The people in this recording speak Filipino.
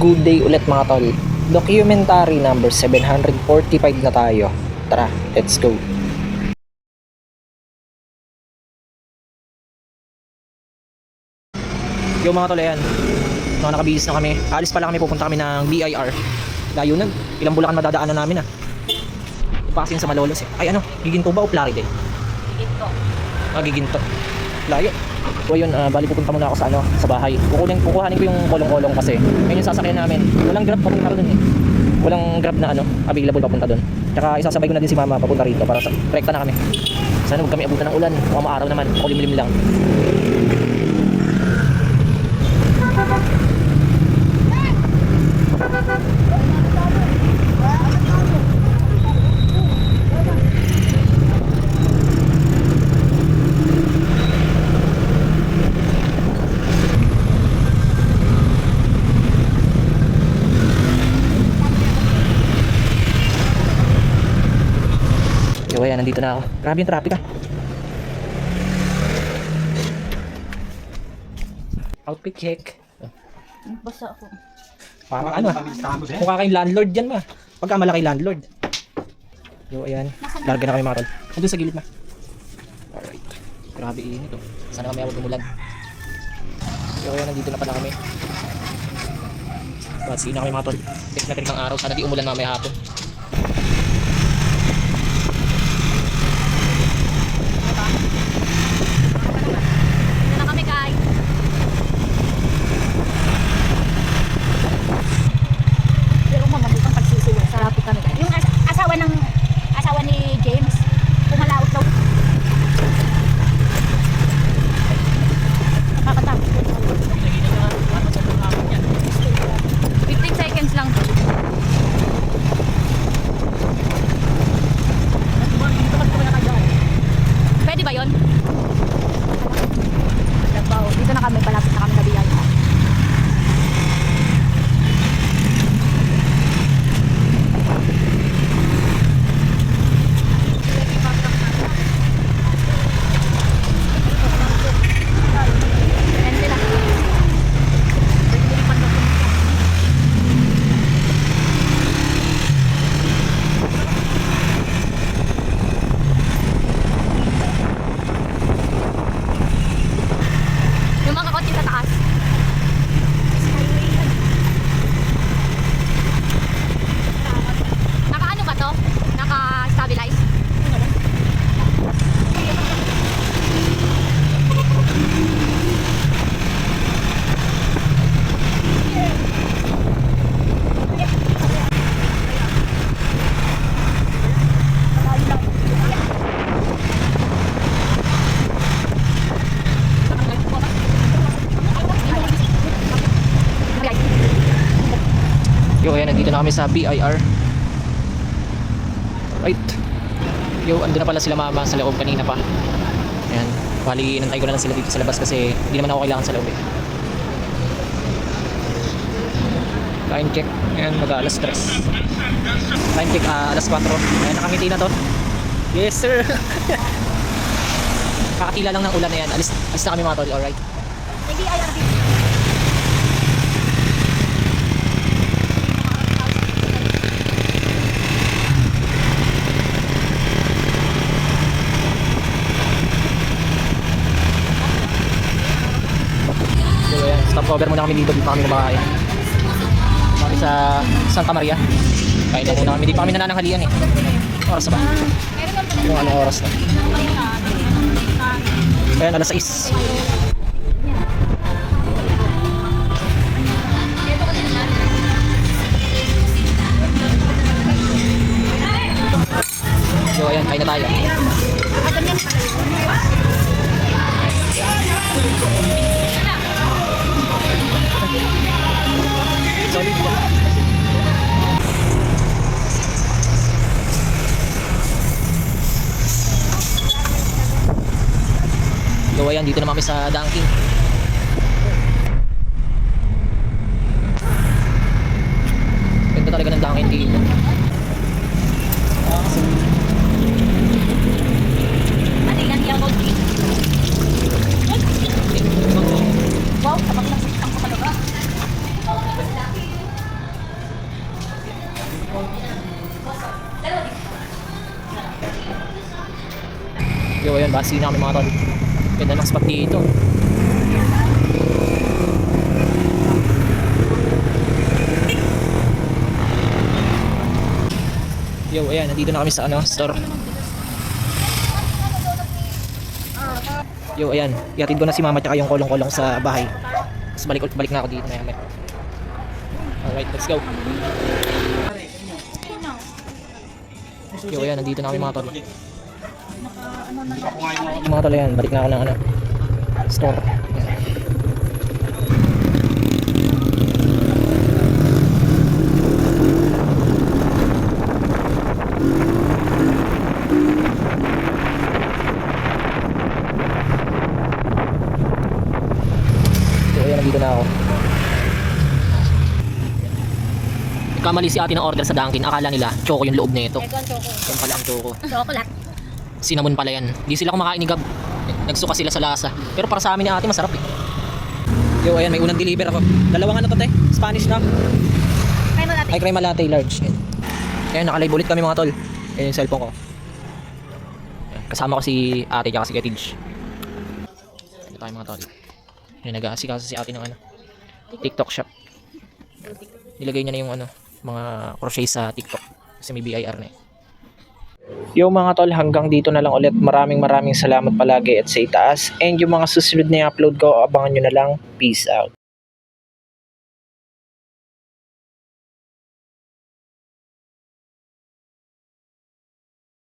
Good day ulit mga tol. Documentary number 745 na tayo. Tara, let's go. Yo mga tol, ayan. Nakabihis na kami. Alis pala kami, pupunta kami ng BIR. Layo nun. Ilang bulakan madadaanan namin ah. Pasin sa Malolos eh. Ay ano, Giginto ba o Plaridel? Giginto. Giginto. Layo. So yun, bali pupunta muna ako sa sa bahay. Kukuhanin ko yung kolong-kolong kasi ngayon yung sasakyan namin. Walang grab papunta doon eh. Walang grab na available papunta doon. Tsaka isasabay ko na din si mama papunta rito para rekta na kami. Sana huwag kami abutan ng ulan. Mukhang maaraw naman. Ako limlim lang. So ayan, nandito na ako. Grabe yung traffic ah. Outfit check. Basta ako. Parang mukha kayong landlord dyan ma. Pagka malaki landlord. So ayan, larga na kami mga tol. Nandun sa gilid ma. Alright. Grabe init oh. Sana kami awag umulan. So ayan, nandito na pala kami. Sige na kami mga tol. Tek na ang araw. Sana di umulan mamaya hapon. Asawa ni James, pumalaot daw. Nakakatakot. 15 seconds lang. Pwede ba yun? Dito na kami, palapit na kami na BIR. Yung mga kotse sa taas. Naka-ano ba to? Naka-stabilize? Yo, ayan, nandito na kami sa BIR. Right. Yo, ando na pala sila mama sa loob kanina pa. Ayan, bali inantay ko na lang sila dito sa labas kasi hindi naman ako kailangan sa loob eh. Time check. Ayan, mag-alas 3. Time check, alas 4. Ayan, nakangiti na to. Yes sir. Kakatila lang ng ulan na yan. Alis na kami mga tol, alright. May BIR dito. So ayan, stop cover muna kami dito kami kumakain. Kami sa Santa Maria. Kain na muna kami, di pa kami nanananghalian eh. Oras na ba? Kung anong oras na. Ayan, alas 6. So ayan, kain na tayo. Solid ba? So ayan, dito naman kami sa Dunkin. Ganda talaga ng Dunkin dito. Ano yan? Yellow tea? Wow, kapag nagsisitang ko talaga. ayun, basi na kami mga tol. Ganda ng spot dito. Yo, ayan, nandito na kami sa ano, store. Yo, ayan, ihatid ko na si mama tsaka yung kolong-kolong sa bahay. Tapos balik na ako dito na yaman. Alright, let's go. Yo, ayan, nandito na kami mga tol. Mga tol, ayan, balik na ako ng ano, store. Ayan. So, ayan, nandito na ako. Kamali si ate ng order sa Dunkin. Akala nila choco yung loob nito. Ito ang choco. Yan pala ang choco. Chocolate. Cinnamon pala yan. Di sila kumakain ni Gab. Nagsuka sila sa lasa. Pero para sa amin ni ate masarap eh. Yo, ayan, may unang deliver ako. Dalawang ano to te? Spanish na. Kaya mo natin. Ay, crema latte large. Yan. Ayan, nakalive ulit kami mga tol. Ayan yung cellphone ko. Ayan, kasama ko si ate tsaka si Ketidge. Ito tayo mga tol. Ayan, nag-aasikaso si ate ng ano, TikTok shop. Nilagay niya na yung ano, mga crochet sa TikTok. Kasi may BIR na eh. Yo mga tol, hanggang dito na lang ulit. Maraming salamat palagi at sa itaas. And yung mga susunod na i-upload ko, abangan nyo na lang. Peace out.